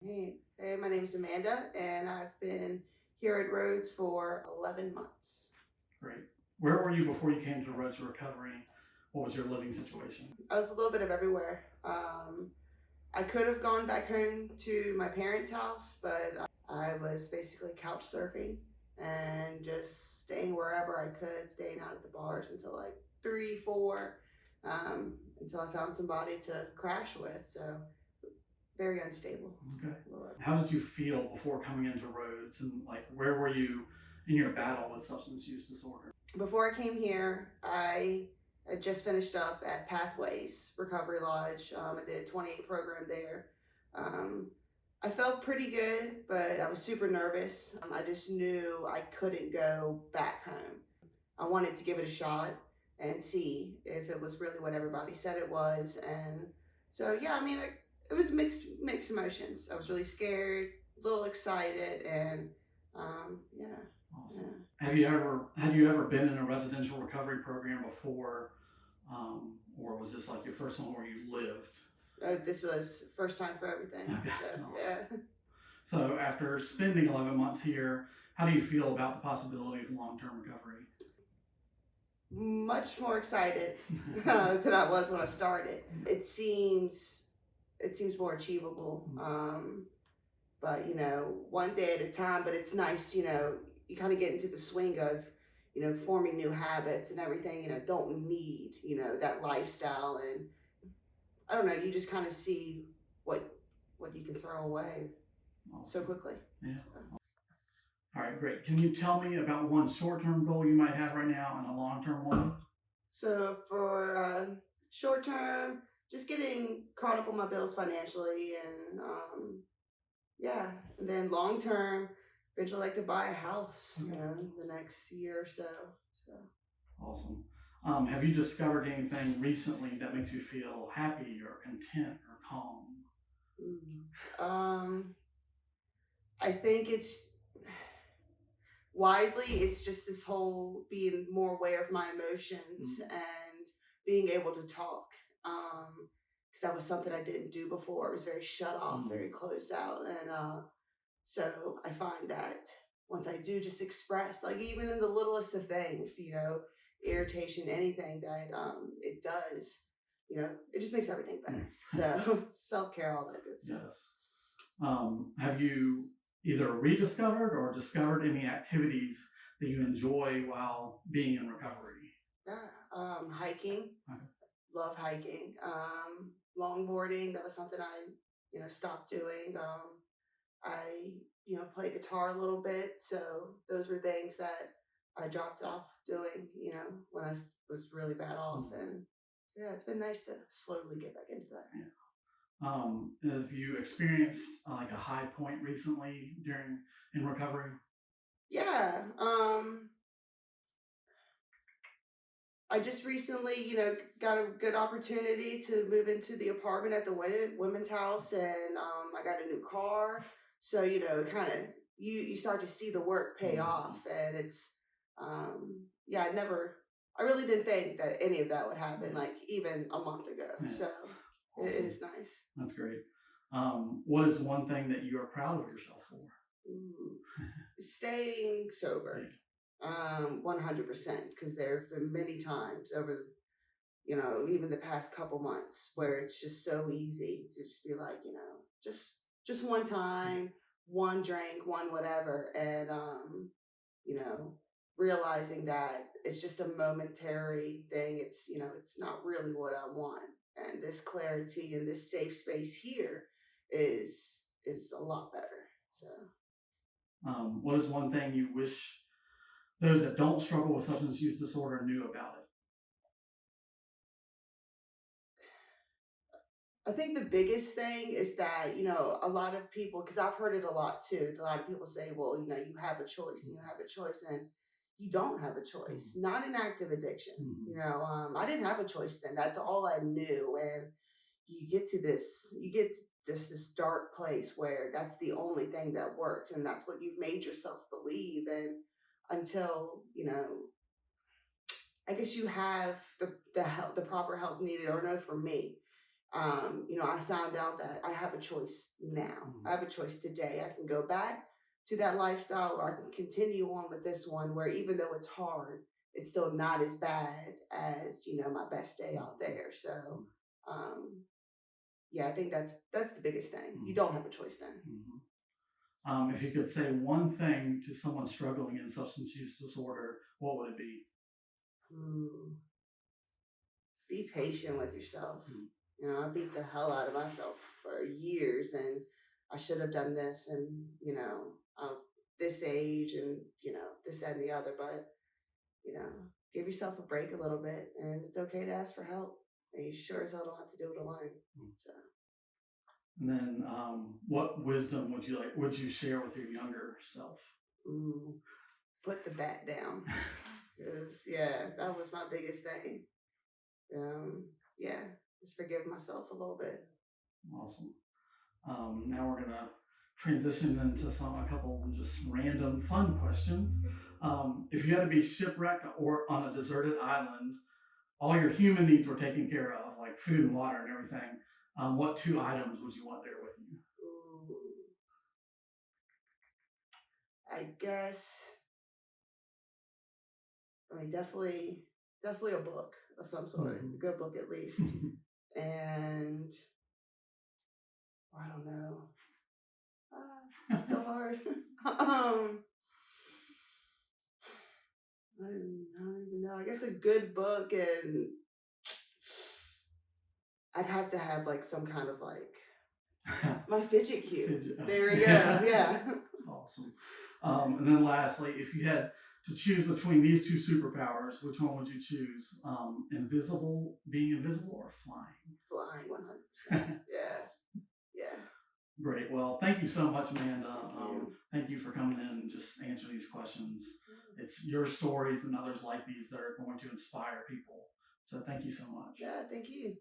Hey, my name is Amanda, and I've been here at Rhodes for 11 months. Great. Where were you before you came to Road to Recovery? What was your living situation? I was a little bit of everywhere. I could have gone back home to my parents' house, but I was basically couch surfing and just staying wherever I could, staying out at the bars until like 3, 4, until I found somebody to crash with. So very unstable. Okay. How did you feel before coming into Rhodes, and where were you in your battle with substance use disorder? Before I came here, I had just finished up at Pathways Recovery Lodge. I did a 28 program there. Um, I felt pretty good, but I was super nervous. I just knew I couldn't go back home. I wanted to give it a shot and see if it was really what everybody said it was. And so, yeah, I mean, it was mixed emotions. I was really scared, a little excited, and yeah. Awesome. Yeah. Had you ever been in a residential recovery program before, or was this like your first one where you lived? This was first time for everything. Okay. So, Awesome. yeah. So after spending 11 months here, how do you feel about the possibility of long-term recovery? Much more excited than I was when I started. It seems more achievable. But one day at a time. But it's nice, you kind of get into the swing of, forming new habits and everything. Don't need, that lifestyle, and I don't know. You just kind of see what you can throw away so quickly. Yeah. All right, great. Can you tell me about one short-term goal you might have right now and a long-term one? So for short term, just getting caught up on my bills financially, and yeah, and then long term, eventually like to buy a house, the next year or so. So Awesome. Have you discovered anything recently that makes you feel happy or content or calm? I think it's just this whole being more aware of my emotions and being able to talk. Because that was something I didn't do before. I was very shut off, very closed out, and so I find that once I do just express, like even in the littlest of things, irritation, anything that it does, it just makes everything better. So self-care, all that good stuff. Yes. Have you either rediscovered or discovered any activities that you enjoy while being in recovery? Yeah, hiking. Okay. Love hiking. Longboarding. That was something I, stopped doing. I, play guitar a little bit. So those were things that I dropped off doing, when I was really bad off. And so, yeah, it's been nice to slowly get back into that. Yeah. Have you experienced like a high point recently in recovery? Yeah. I just recently, got a good opportunity to move into the apartment at the women's house, and I got a new car. So kind of you start to see the work pay off, and it's yeah. I really didn't think that any of that would happen, like even a month ago. Yeah. So Awesome. it is nice. That's great. What is one thing that you are proud of yourself for? Staying sober. 100%, because there have been many times over, even the past couple months where it's just so easy to just be like, just one time, one drink, one whatever, and realizing that it's just a momentary thing. It's not really what I want, and this clarity and this safe space here is a lot better. So. What is one thing you wish those that don't struggle with substance use disorder knew about it? I think the biggest thing is that, a lot of people, because I've heard it a lot too, a lot of people say, well, you have a choice and you have a choice, and you don't have a choice, not in active addiction. I didn't have a choice then. That's all I knew. And you get this dark place where that's the only thing that works, and that's what you've made yourself believe. And until, I guess you have the help, the proper help needed, or no, for me, I found out that I have a choice now. Mhm. I have a choice today. I can go back to that lifestyle, or I can continue on with this one where even though it's hard, it's still not as bad as, my best day out there. So, um, yeah, I think that's the biggest thing. You Mhm. don't have a choice then. Mhm. If you could say one thing to someone struggling in substance use disorder, what would it be? Ooh, be patient with yourself. Mm. I beat the hell out of myself for years, and I should have done this, and this age, and this, that, and the other. But you know, give yourself a break a little bit, and it's okay to ask for help. And you sure as hell don't have to do it alone. Mm. So, And then, what wisdom would you share with your younger self? ooh, put the bat down, because yeah, that was my biggest thing. Yeah, just forgive myself a little bit. Awesome. Now we're gonna transition into a couple of just random fun questions. If you had to be shipwrecked or on a deserted island, all your human needs were taken care of, like food and water and everything. What two items would you want there with you? Ooh, I guess. I mean, definitely a book of some sort, a Mhm. good book at least, and I don't know. It's so hard. I don't even know. I guess a good book, and I'd have to have like some kind of like my fidget cube. Fidget- There we go. Yeah. Awesome. And then lastly, if you had to choose between these two superpowers, which one would you choose? Being invisible, or flying? Flying 100%. Yeah. Yeah. Great. Well, thank you so much, Amanda. You. Thank you for coming in and just answering these questions. It's your stories and others like these that are going to inspire people. So thank you so much. Yeah, thank you.